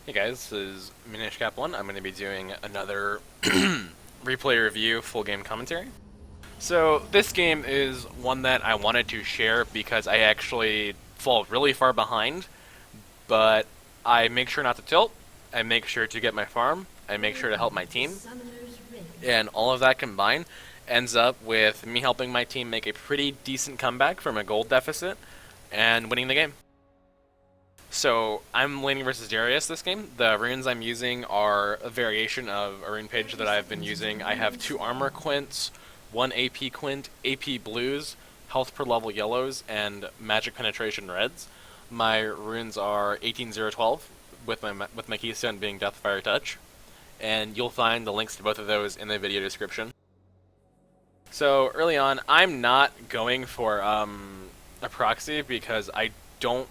Hey guys, this is Minishcap1. I'm going to be doing another replay review, full game commentary. So this game is one that I wanted to share because I actually fall really far behind, but I make sure not to tilt, I make sure to get my farm, I make sure to help my team, and all of that combined ends up with me helping my team make a pretty decent comeback from a gold deficit and winning the game. So I'm laning versus Darius this game. The runes I'm using are a variation of a rune page that I've been using. I have 2 armor quints, 1 AP quint, AP blues, health per level yellows, and magic penetration reds. My runes are 18012 with my keystone being Deathfire Touch, and you'll find the links to both of those in the video description. So early on, I'm not going for a proxy because I don't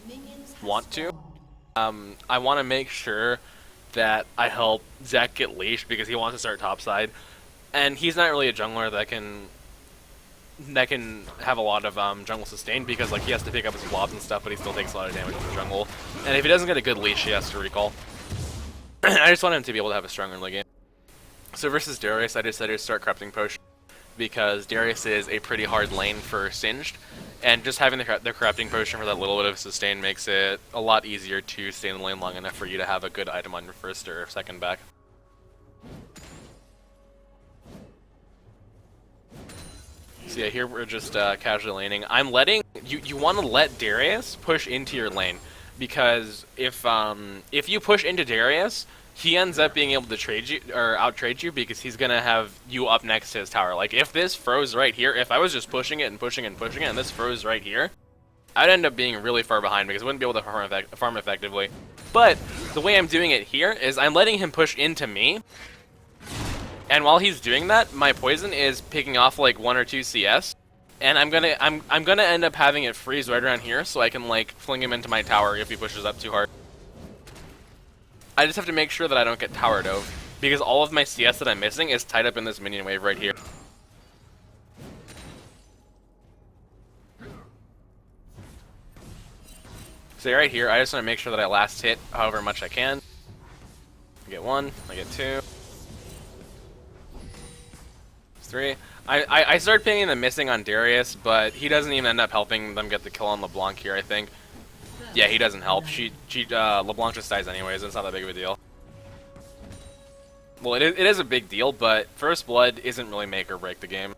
want to. I want to make sure that I help Zach get leashed because he wants to start topside, and he's not really a jungler that can have a lot of jungle sustain because like he has to pick up his blobs and stuff, but he still takes a lot of damage in the jungle. And if he doesn't get a good leash, he has to recall. I just want him to be able to have a strong early game. So versus Darius, I decided to start corrupting potion because Darius is a pretty hard lane for Singed, and just having the corrupting potion for that little bit of sustain makes it a lot easier to stay in the lane long enough for you to have a good item on your first or second back. So yeah, here we're just casually laning. I'm letting you want to let Darius push into your lane because if you push into Darius, he ends up being able to trade you or out trade you because he's gonna have you up next to his tower. Like if this froze right here, if I was just pushing it and pushing it and pushing it, and this froze right here, I'd end up being really far behind because I wouldn't be able to farm effectively. But the way I'm doing it here is I'm letting him push into me, and while he's doing that, my poison is picking off like 1 or 2 CS, and I'm gonna end up having it freeze right around here so I can like fling him into my tower if he pushes up too hard. I just have to make sure that I don't get tower dove, because all of my CS that I'm missing is tied up in this minion wave right here. So right here, I just want to make sure that I last hit however much I can. I get 1, I get 2. 3. I started pinging the missing on Darius, but he doesn't even end up helping them get the kill on LeBlanc here, I think. Yeah, he doesn't help. LeBlanc just dies anyways. It's not that big of a deal. Well, it is a big deal, but first blood isn't really make or break the game.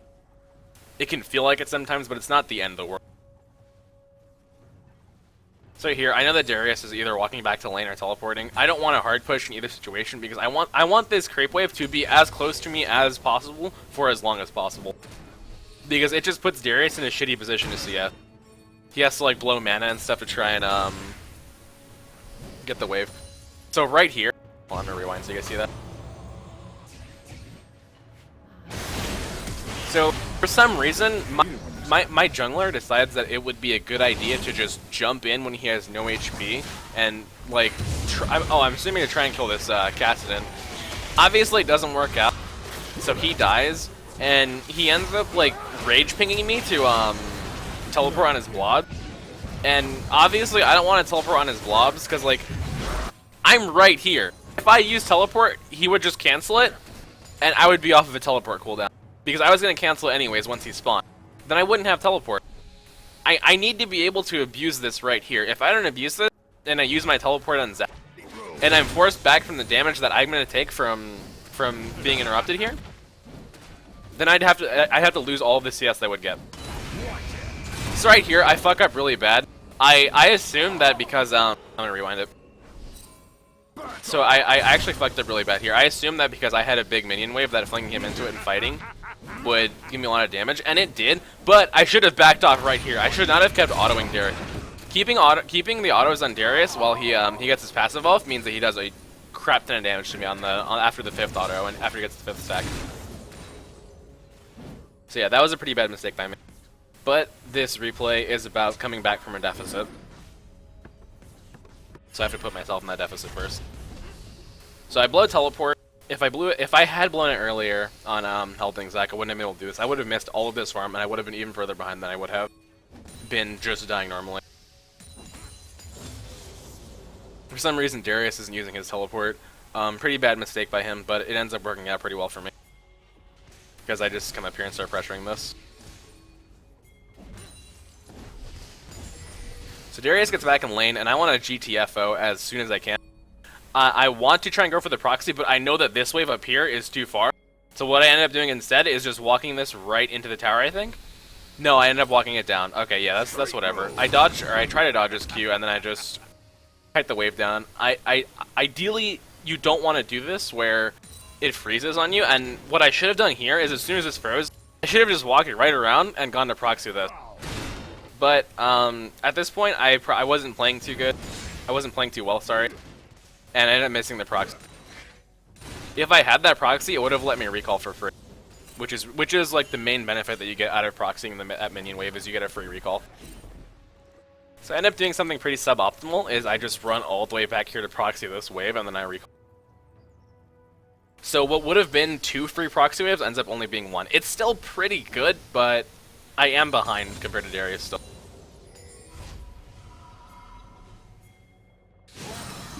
It can feel like it sometimes, but it's not the end of the world. So here, I know that Darius is either walking back to lane or teleporting. I don't want a hard push in either situation because I want this creep wave to be as close to me as possible for as long as possible. Because it just puts Darius in a shitty position to CS. He has to like blow mana and stuff to try and get the wave. So right here, hold on, I'm gonna rewind so you guys see that. So for some reason, my jungler decides that it would be a good idea to just jump in when he has no HP and like I'm assuming to try and kill this Cassidon. Obviously it doesn't work out, so he dies and he ends up like rage pinging me to teleport on his blob, and obviously I don't want to teleport on his blobs because like I'm right here. If I use teleport, he would just cancel it and I would be off of a teleport cooldown because I was going to cancel it anyways once he spawned. Then I wouldn't have teleport. I need to be able to abuse this right here. If I don't abuse this and I use my teleport on Zach and I'm forced back from the damage that I'm going to take from being interrupted here, then I'd have to lose all of the CS that I would get. So right here, I fuck up really bad. I assume that because, I'm gonna rewind it. So I actually fucked up really bad here. I assumed that because I had a big minion wave that flinging him into it and fighting would give me a lot of damage, and it did, but I should have backed off right here. I should not have kept autoing Darius. Keeping the autos on Darius while he gets his passive off means that he does a crap ton of damage to me after the 5th auto and after he gets the 5th stack. So yeah, that was a pretty bad mistake by me. But this replay is about coming back from a deficit. So I have to put myself in that deficit first. So I blow teleport. If I had blown it earlier on helping Zach, I wouldn't have been able to do this. I would have missed all of this farm and I would have been even further behind than I would have been just dying normally. For some reason, Darius isn't using his teleport. Pretty bad mistake by him, but it ends up working out pretty well for me. Because I just come up here and start pressuring this. So Darius gets back in lane, and I want to GTFO as soon as I can. I want to try and go for the proxy, but I know that this wave up here is too far. So what I end up doing instead is just walking this right into the tower, I think. No, I end up walking it down. Okay, yeah, that's whatever. I try to dodge his Q, and then I just kite the wave down. Ideally, you don't want to do this where it freezes on you, and what I should have done here is as soon as this froze, I should have just walked it right around and gone to proxy this. But at this point, I wasn't playing too good. I wasn't playing too well, sorry. And I ended up missing the proxy. If I had that proxy, it would have let me recall for free. Which is like the main benefit that you get out of proxying at minion wave is you get a free recall. So I end up doing something pretty suboptimal, is I just run all the way back here to proxy this wave and then I recall. So what would have been 2 free proxy waves ends up only being 1. It's still pretty good, but I am behind compared to Darius still.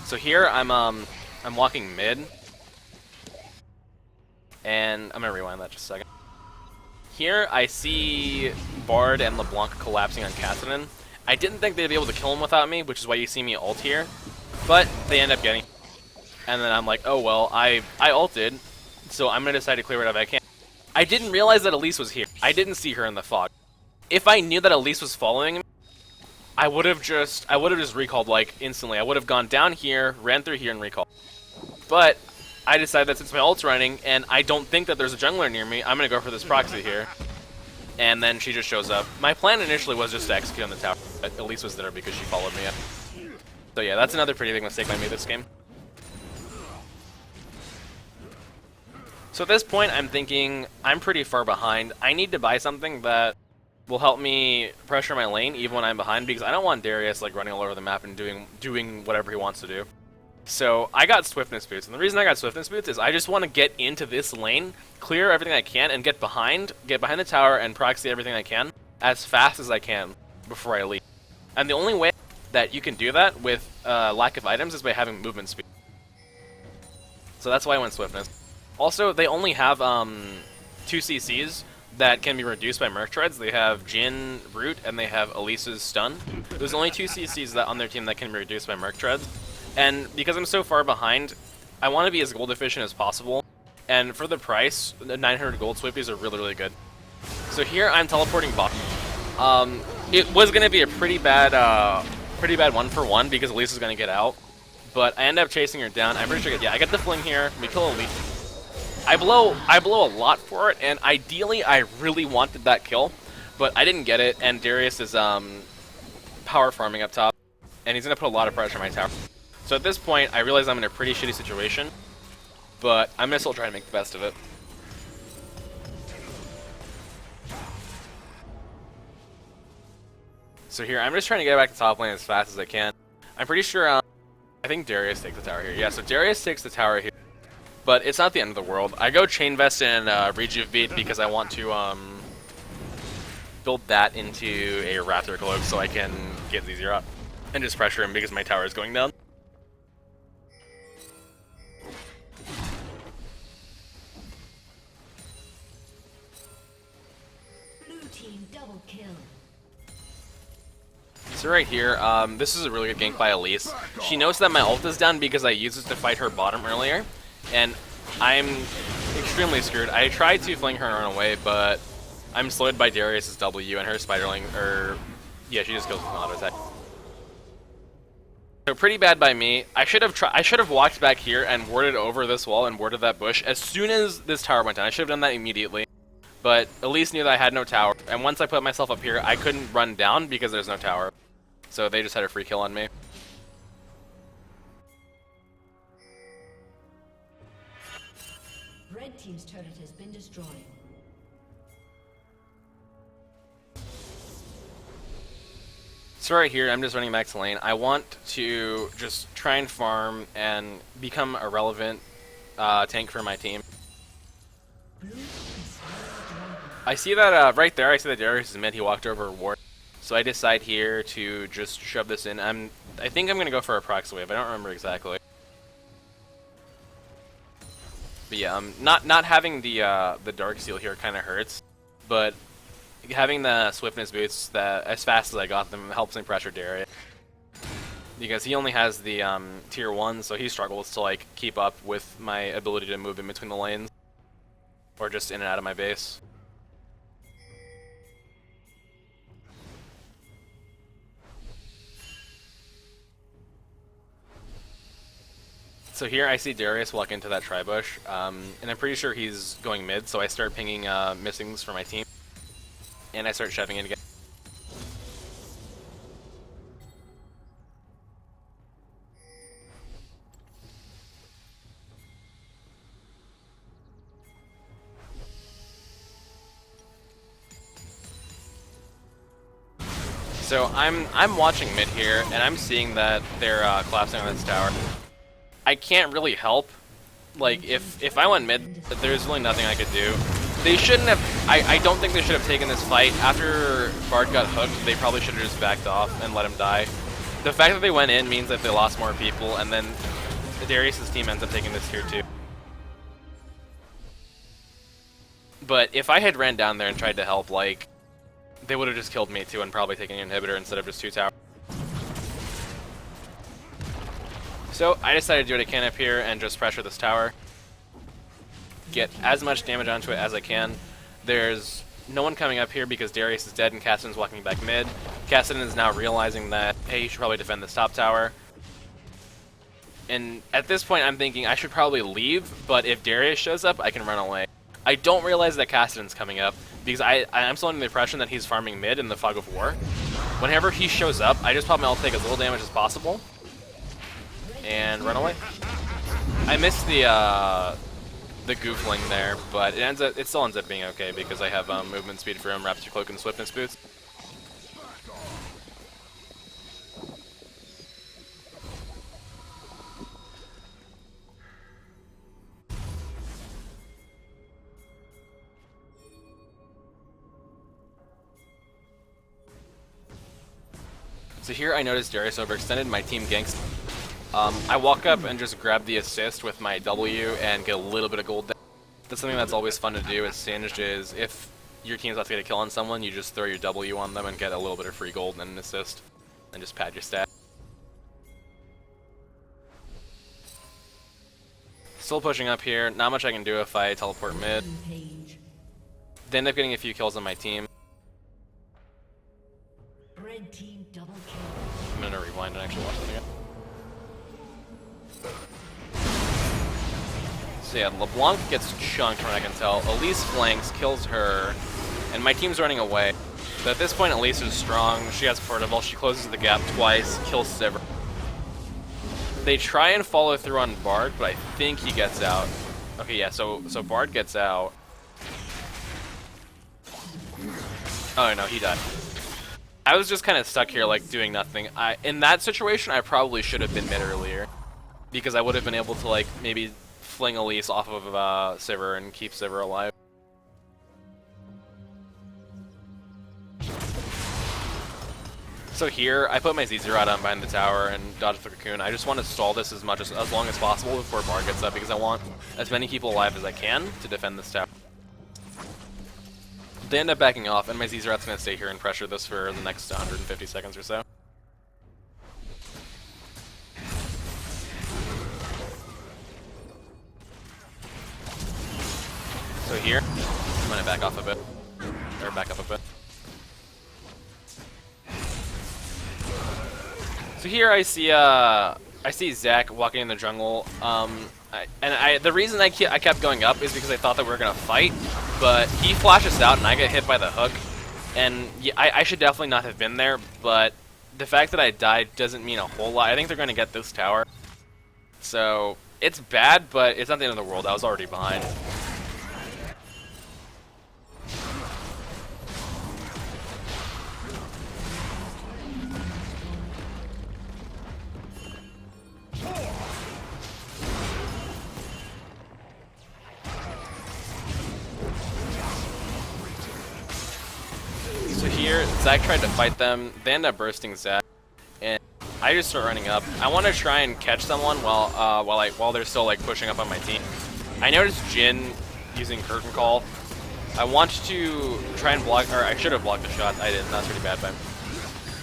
So here I'm walking mid, and I'm gonna rewind that just a second. Here I see Bard and LeBlanc collapsing on Kassadin. I didn't think they'd be able to kill him without me, which is why you see me ult here, but they end up getting. And then I'm like, oh well, I ulted, so I'm gonna decide to clear whatever I can. I didn't realize that Elise was here. I didn't see her in the fog. If I knew that Elise was following me, I would have just recalled like instantly. I would have gone down here, ran through here, and recalled. But I decided that since my ult's running and I don't think that there's a jungler near me, I'm gonna go for this proxy here. And then she just shows up. My plan initially was just to execute on the tower, but Elise was there because she followed me up. So yeah, that's another pretty big mistake I made this game. So at this point, I'm thinking I'm pretty far behind. I need to buy something that will help me pressure my lane even when I'm behind, because I don't want Darius like running all over the map and doing whatever he wants to do. So I got Swiftness Boots, and the reason I got Swiftness Boots is I just want to get into this lane, clear everything I can, and get behind the tower and proxy everything I can as fast as I can before I leave. And the only way that you can do that with lack of items is by having movement speed. So that's why I went Swiftness. Also, they only have 2 CCs that can be reduced by Merc Treads. They have Jhin Root and they have Elise's Stun. There's only 2 CCs that on their team that can be reduced by Merc Treads. And because I'm so far behind, I want to be as gold efficient as possible. And for the price, the 900 gold Swifties are really, really good. So here I'm teleporting bot. It was going to be a pretty bad 1-for-1 because Elise is going to get out. But I end up chasing her down. I'm pretty sure, yeah, I get the fling here. We kill Elise. I blow a lot for it, and ideally I really wanted that kill, but I didn't get it, and Darius is power farming up top, and he's going to put a lot of pressure on my tower. So at this point, I realize I'm in a pretty shitty situation, but I'm going to still try to make the best of it. So here, I'm just trying to get back to top lane as fast as I can. I'm pretty sure, I think Darius takes the tower here. Yeah, so Darius takes the tower here. But it's not the end of the world. I go Chain Vest and Rejuve Bead because I want to build that into a Raptor Cloak so I can get easier up. And just pressure him because my tower is going down. Blue team double kill. So right here, this is a really good gank by Elise. She knows that my ult is down because I used it to fight her bottom earlier. And I'm extremely screwed. I tried to fling her and run away, but I'm slowed by Darius's W and her Spiderling, yeah, she just kills with an auto attack. So pretty bad by me. I should have walked back here and warded over this wall and warded that bush as soon as this tower went down. I should have done that immediately. But Elise knew that I had no tower, and once I put myself up here, I couldn't run down because there's no tower. So they just had a free kill on me. Red team's turret has been destroyed. So right here, I'm just running back to lane. I want to just try and farm and become a relevant tank for my team. I see that right there, I see that Darius is mid. He walked over a ward. So I decide here to just shove this in. I think I'm gonna go for a Proxy wave. I don't remember exactly. But yeah, not having the Dark Seal here kind of hurts, but having the Swiftness boots that as fast as I got them helps me pressure Darius. Because he only has the tier 1, so he struggles to like keep up with my ability to move in between the lanes. Or just in and out of my base. So here I see Darius walk into that tri-bush, and I'm pretty sure he's going mid, so I start pinging missings for my team. And I start shoving it again. So I'm watching mid here, and I'm seeing that they're collapsing on this tower. I can't really help. Like, if I went mid, there's really nothing I could do. They shouldn't have... I don't think they should have taken this fight. After Bard got hooked, they probably should have just backed off and let him die. The fact that they went in means that they lost more people, and then Darius' team ends up taking this tier 2. But if I had ran down there and tried to help, like... they would have just killed me too and probably taken an inhibitor instead of just 2 towers. So I decided to do what I can up here and just pressure this tower. Get as much damage onto it as I can. There's no one coming up here because Darius is dead and Cassidy's walking back mid. Cassidy is now realizing that, hey, you should probably defend this top tower. And at this point I'm thinking I should probably leave, but if Darius shows up, I can run away. I don't realize that Cassidy's coming up, because I'm still under the impression that he's farming mid in the Fog of War. Whenever he shows up, I just pop my ult, take as little damage as possible, and run away. I missed the goofling there, but it still ends up being okay because I have movement speed for him, Rapture Cloak, and Swiftness boots. So here I noticed Darius overextended, my team ganks. I walk up and just grab the assist with my W and get a little bit of gold. That's something that's always fun to do as Singed is if your team's about to get a kill on someone, you just throw your W on them and get a little bit of free gold and an assist. And just pad your stat. Still pushing up here, not much I can do if I teleport mid. They end up getting a few kills on my team. Red team double kill. I'm gonna rewind and actually watch that again. So yeah, LeBlanc gets chunked from what I can tell. Elise flanks, kills her, and my team's running away. But at this point, Elise is strong. She has portable. She closes the gap twice, kills Sivir. They try and follow through on Bard, but I think he gets out. Okay, yeah, so Bard gets out. Oh no, he died. I was just kind of stuck here, like, doing nothing. In that situation, I probably should have been mid earlier, because I would have been able to, like, maybe fling Elise off of Sivir and keep Sivir alive. So here, I put my Z-Zerot on behind the tower and dodge the Cocoon. I just want to stall this as long as possible before Bard gets up, because I want as many people alive as I can to defend this tower. They end up backing off, and my Z-Zerot's going to stay here and pressure this for the next 150 seconds or so. So here, I'm going to back off a bit, or back up a bit. So here I see Zach walking in the jungle, the reason I kept going up is because I thought that we were gonna fight, but he flashes out and I get hit by the hook, and yeah, I should definitely not have been there, but the fact that I died doesn't mean a whole lot. I think they're gonna get this tower, so it's bad, but it's not the end of the world. I was already behind. So here, Zac tried to fight them. They end up bursting Zac, and I just start running up. I want to try and catch someone while they're still like pushing up on my team. I noticed Jhin using Curtain Call. I want to try and block, or I should have blocked the shot. I didn't. That's pretty bad by me.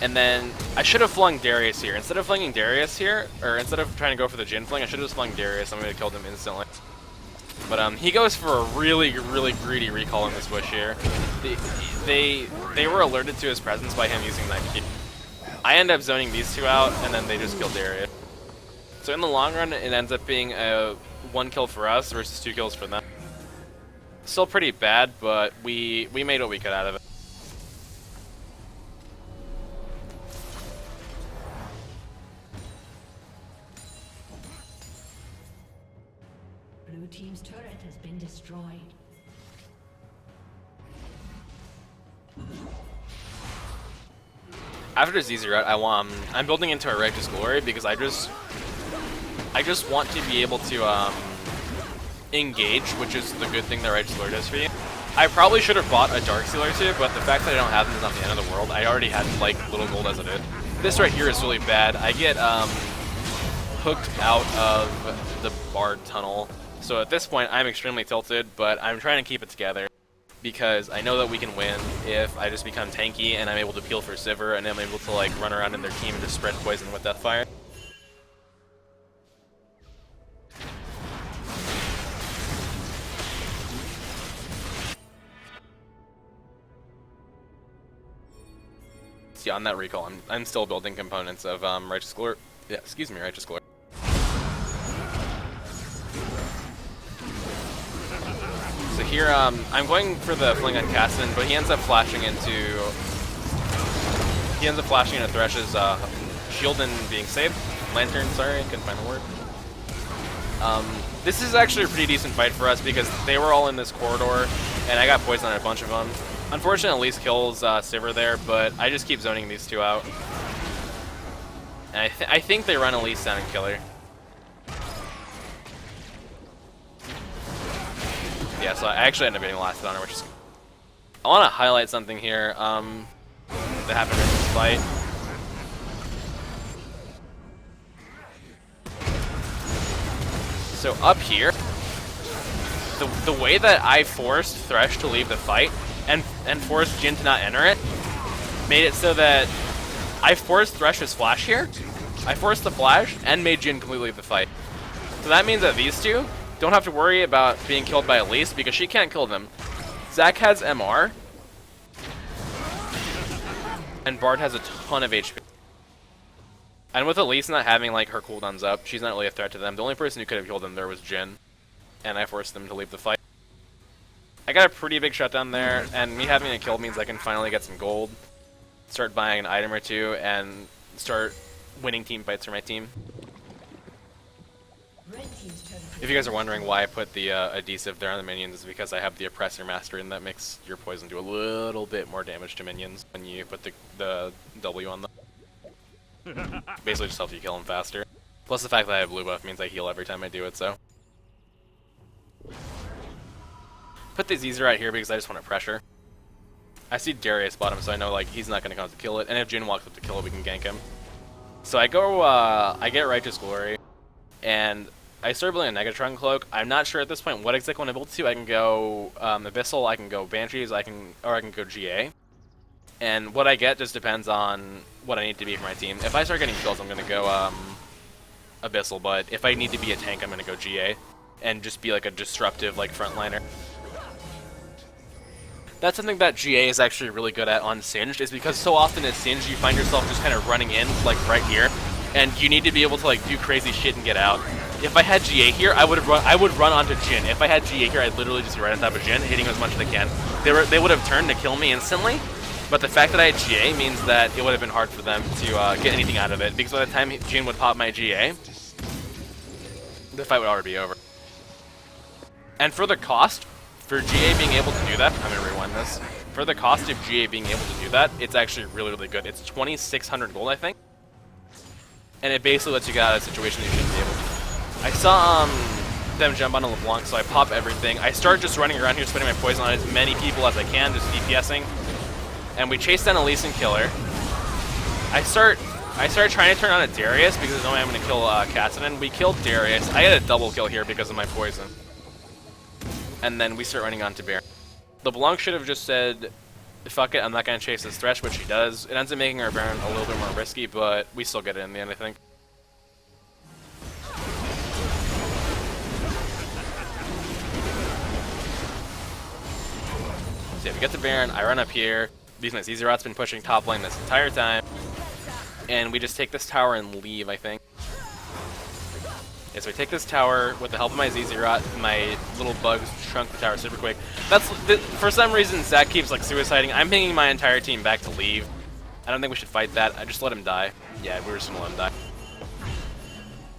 And then I should have flung Darius here. Instead of flinging Darius here, or instead of trying to go for the Jhin fling, I should have just flung Darius. I'm going to kill him instantly. But he goes for a really greedy recall in this bush here. They were alerted to his presence by him using that key. I end up zoning these two out, and then they just kill Darius. So in the long run, it ends up being a 1 kill for us versus 2 kills for them. Still pretty bad, but we made what we could out of it. Blue team's turret has been destroyed. After ZZ route, I'm building into a Righteous Glory because I just want to be able to engage, which is the good thing that Righteous Glory does for you. I probably should have bought a Darksealer too, but the fact that I don't have them is not the end of the world. I already had like little gold as it is. This right here is really bad. I get hooked out of the Bard tunnel. So at this point, I'm extremely tilted, but I'm trying to keep it together because I know that we can win if I just become tanky and I'm able to peel for Sivir and I'm able to like run around in their team and just spread poison with Deathfire. See, on that recall, I'm still building components of Righteous Glory. Yeah, excuse me, Righteous Glory. So here, I'm going for the fling on Cassian, but he ends up flashing into Thresh's shield and being saved. Lantern, sorry, couldn't find the word. This is actually a pretty decent fight for us because they were all in this corridor, and I got poisoned on a bunch of them. Unfortunately, Elise kills Sivir there, but I just keep zoning these two out. And I think they run Elise down and kill her. Yeah, so I actually ended up getting lasted on her, which is... I want to highlight something here that happened in this fight. So up here, the way that I forced Thresh to leave the fight and forced Jhin to not enter it made it so that I forced Thresh's flash here, I forced the flash, and made Jhin completely leave the fight. So that means that these two don't have to worry about being killed by Elise because she can't kill them. Zac has MR, and Bard has a ton of HP. And with Elise not having like her cooldowns up, she's not really a threat to them. The only person who could have killed them there was Jhin, and I forced them to leave the fight. I got a pretty big shutdown there, and me having a kill means I can finally get some gold, start buying an item or two, and start winning team fights for my team. If you guys are wondering why I put the adhesive there on the minions, it's because I have the Oppressor Master, and that makes your poison do a little bit more damage to minions when you put the W on them. Basically just helps you kill them faster. Plus the fact that I have blue buff means I heal every time I do it, so. Put the ZZ right here because I just want to pressure. I see Darius bottom, so I know like he's not going to come to kill it, and if Jhin walks up to kill it, we can gank him. So I go, I get Righteous Glory, and I start building a Negatron Cloak. I'm not sure at this point what exactly I want to build to. I can go Abyssal, I can go Banshees, or I can go GA. And what I get just depends on what I need to be for my team. If I start getting kills, I'm going to go Abyssal, but if I need to be a tank, I'm going to go GA. And just be like a disruptive like frontliner. That's something that GA is actually really good at on Singed, is because so often at Singed you find yourself just kind of running in, like right here, and you need to be able to like do crazy shit and get out. If I had GA here, I would run onto Jhin. If I had GA here, I'd literally just be right on top of Jhin, hitting as much as I can. They would have turned to kill me instantly, but the fact that I had GA means that it would have been hard for them to get anything out of it, because by the time Jhin would pop my GA, the fight would already be over. And for the cost, for GA being able to do that, I'm going to rewind this. For the cost of GA being able to do that, it's actually really good. It's 2,600 gold, I think. And it basically lets you get out of a situation you shouldn't be able to. I saw them jump on a LeBlanc, so I pop everything. I start just running around here, spending my poison on as many people as I can, just DPSing. and we chase down Elise and kill her. I start trying to turn on a Darius because there's no way I'm going to kill Cassidy. We killed Darius. I had a double kill here because of my poison. And then we start running on to Baron. LeBlanc should have just said, fuck it, I'm not going to chase this Thresh, which he does. It ends up making our Baron a little bit more risky, but we still get it in the end, I think. So yeah, we get the Baron, I run up here. Because my Zerot's been pushing top lane this entire time. And we just take this tower and leave, I think. Yeah, so we take this tower with the help of my Zerot. My little bugs shrunk the tower super quick. For some reason, Zach keeps like suiciding. I'm pinging my entire team back to leave. I don't think we should fight that. I just let him die. Yeah, we were just gonna let him die.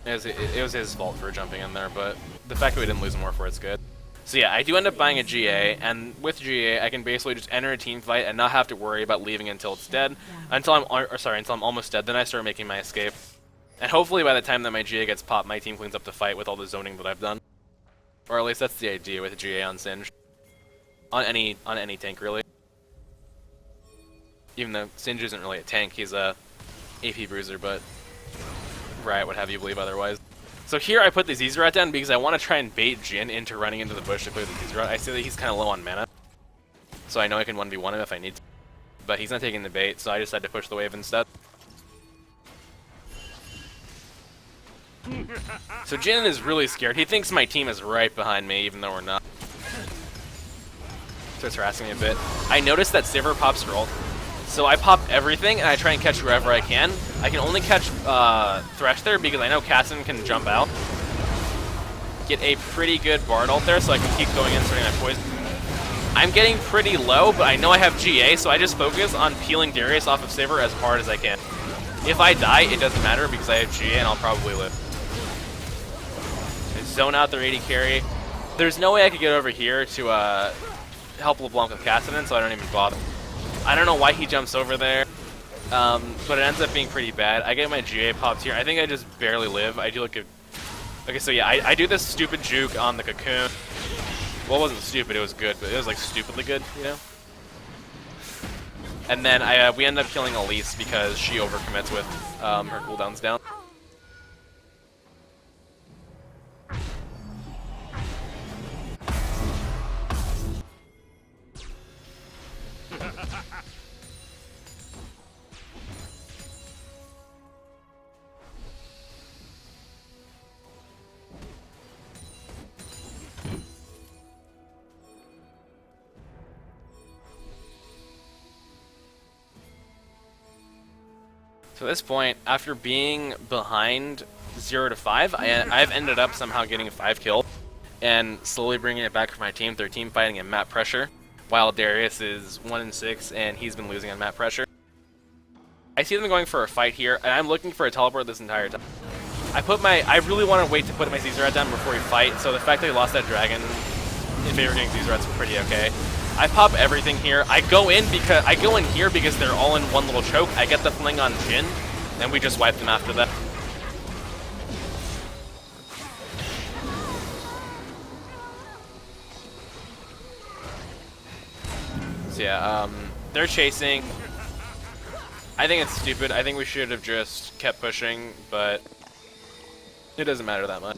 It was his fault for jumping in there, but the fact that we didn't lose more for it's good. So yeah, I do end up buying a GA, and with GA, I can basically just enter a team fight and not have to worry about leaving until it's dead, until I'm almost dead. Then I start making my escape, and hopefully by the time that my GA gets popped, my team cleans up the fight with all the zoning that I've done, or at least that's the idea with GA on Singe, on any tank really. Even though Singe isn't really a tank, he's a AP bruiser, but Riot would have you believe otherwise. So here I put the Zerot down because I want to try and bait Jhin into running into the bush to play with the Zerot. I see that he's kind of low on mana, so I know I can 1v1 him if I need to. But he's not taking the bait, so I decided to push the wave instead. So Jhin is really scared. He thinks my team is right behind me, even though we're not. Starts harassing me a bit. I noticed that Sivir pops her ult. So I pop everything, and I try and catch whoever I can. I can only catch Thresh there because I know Cassidy can jump out. Get a pretty good Bard ult there, so I can keep going in, starting my poison. I'm getting pretty low, but I know I have GA, so I just focus on peeling Darius off of Sivir as hard as I can. If I die, it doesn't matter because I have GA and I'll probably live. I zone out their 80 carry. There's no way I could get over here to help LeBlanc with Cassidy, so I don't even bother. I don't know why he jumps over there, but it ends up being pretty bad. I get my GA popped here. I think I just barely live. I do like a... Okay, so yeah, I do this stupid juke on the Cocoon. Well, it wasn't stupid, it was good, but it was like stupidly good, you know? And then we end up killing Elise because she overcommits with her cooldowns down. So at this point, after being behind 0 to 5, I've ended up somehow getting 5 kills and slowly bringing it back for my team. They're team fighting in map pressure, while Darius is 1-6 and he's been losing on map pressure. I see them going for a fight here, and I'm looking for a teleport this entire time. I really want to wait to put my Zerot down before we fight, so the fact that he lost that dragon in favor of getting Zerot's pretty okay. I pop everything here. I go in here because they're all in one little choke. I get the fling on Jhin, and we just wipe them after that. So yeah, they're chasing. I think it's stupid. I think we should have just kept pushing, but it doesn't matter that much.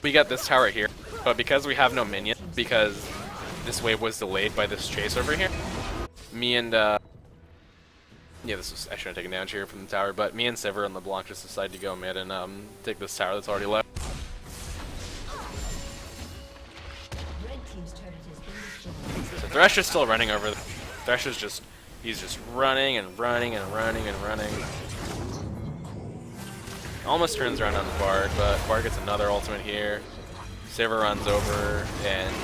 We got this tower here, but because we have no minion, because this wave was delayed by this chase over here, me and yeah, I shouldn't have taken damage here from the tower, but me and Sivir and LeBlanc just decided to go mid and take this tower that's already left. So Thresh is still running over. Thresh is he's just running and running and running and running. Almost turns around on the Bard, but Bard gets another ultimate here. Sivir runs over and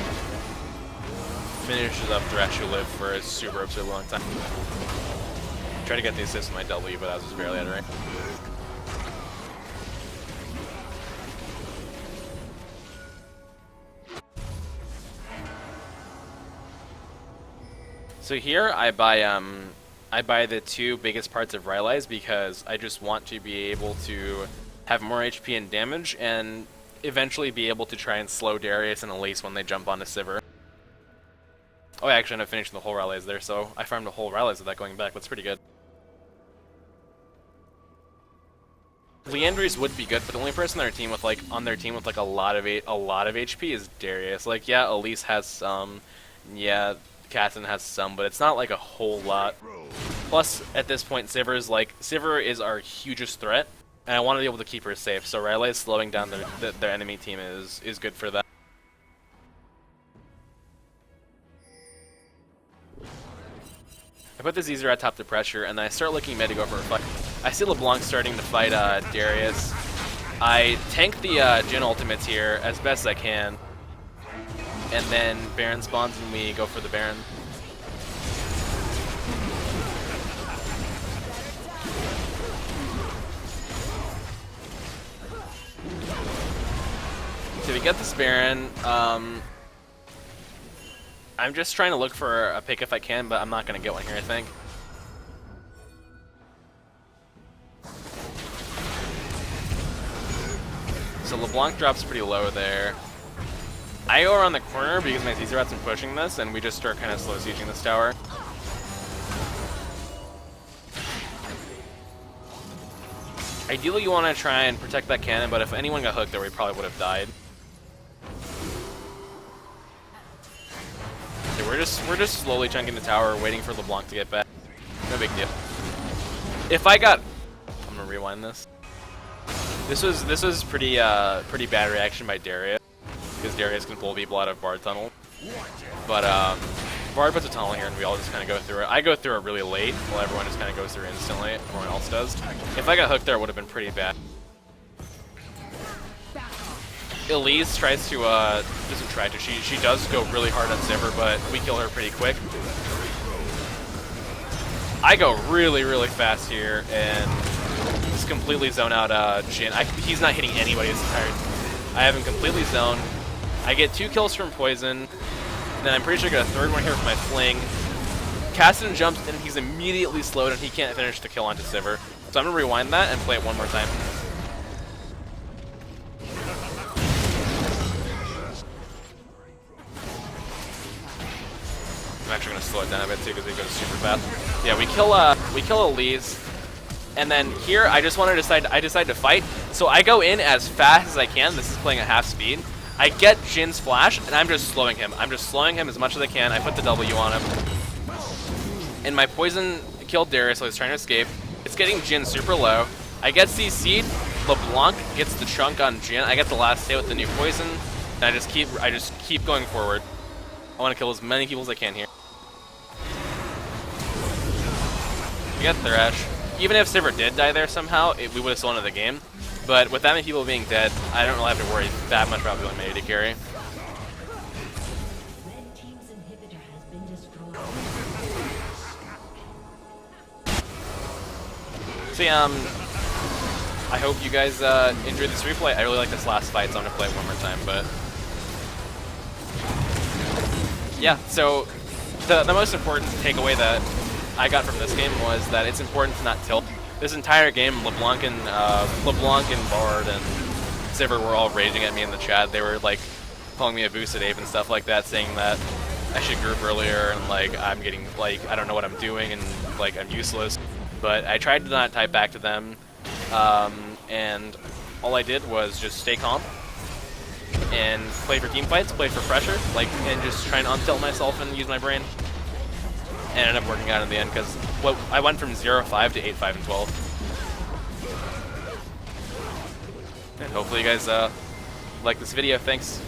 finishes up Thresh, who lived for a super absurd long time. Tried to get the assist with my W, but that was just barely out of range. So here I buy the 2 biggest parts of Rylai's because I just want to be able to have more HP and damage and eventually be able to try and slow Darius and Elise when they jump onto Sivir. Oh, I actually ended up finishing the whole rallies there, so I farmed the whole rallies without going back. That's pretty good. Leandry's would be good, but the only person on their team with like a lot of HP is Darius. Like, yeah, Elise has some, yeah, Katzen has some, but it's not like a whole lot. Plus, at this point, Sivir is our hugest threat, and I want to be able to keep her safe. So Riley slowing down their enemy team is good for that. I put the Zer at top to pressure, and then I start looking mid to go for a fight. I see LeBlanc starting to fight Darius. I tank the Jhin ultimates here as best as I can, and then Baron spawns and we go for the Baron. So we get this Baron. I'm just trying to look for a pick if I can, but I'm not going to get one here, I think. So LeBlanc drops pretty low there. I go around the corner because my Zer been pushing this, and we just start kind of slow sieging this tower. Ideally, you want to try and protect that cannon, but if anyone got hooked there, we probably would have died. Okay, we're just slowly chunking the tower, waiting for LeBlanc to get back. No big deal. If I got, I'm gonna rewind this. This was pretty bad reaction by Darius, because Darius can pull people out of Bard Tunnel. But Bard puts a tunnel here, and we all just kind of go through it. I go through it really late, while everyone just kind of goes through instantly. Everyone else does. If I got hooked there, it would have been pretty bad. Elise tries to, doesn't try to, she does go really hard on Sivir, but we kill her pretty quick. I go really fast here, and just completely zone out Jhin. He's not hitting anybody this entire time. I have him completely zoned. I get 2 kills from Poison, and then I'm pretty sure I get a 3rd one here with my Fling. Kasten jumps in, and he's immediately slowed, and he can't finish the kill onto Sivir. So I'm going to rewind that and play it one more time. I'm actually going to slow it down a bit too because it goes super fast. Yeah, we kill Elise, and then here I decide to fight. So I go in as fast as I can. This is playing at half speed. I get Jin's flash, and I'm just slowing him. I'm just slowing him as much as I can. I put the W on him, and my poison killed Darius, so he's trying to escape. It's getting Jhin super low. I get CC'd. LeBlanc gets the chunk on Jhin. I get the last hit with the new poison, and I just keep going forward. I want to kill as many people as I can here. We got Thresh. Even if Sivir did die there somehow, we would have still ended the game. But with that many people being dead, I don't really have to worry that much about feeling AD carry. Red team's inhibitor has been destroyed. So yeah, I hope you guys enjoyed this replay. I really like this last fight, so I'm gonna play it one more time. But yeah, so the most important takeaway that I got from this game was that it's important to not tilt. This entire game, LeBlanc and Bard and Sivir were all raging at me in the chat. They were like calling me a boosted ape and stuff like that, saying that I should group earlier and like I'm getting like I don't know what I'm doing and like I'm useless. But I tried to not type back to them, and all I did was just stay calm and play for team fights, play for pressure, like, and just try and untilt myself and use my brain. And ended up working out in the end because I went from 0-5 to 8-5 and 12. And hopefully you guys like this video. Thanks.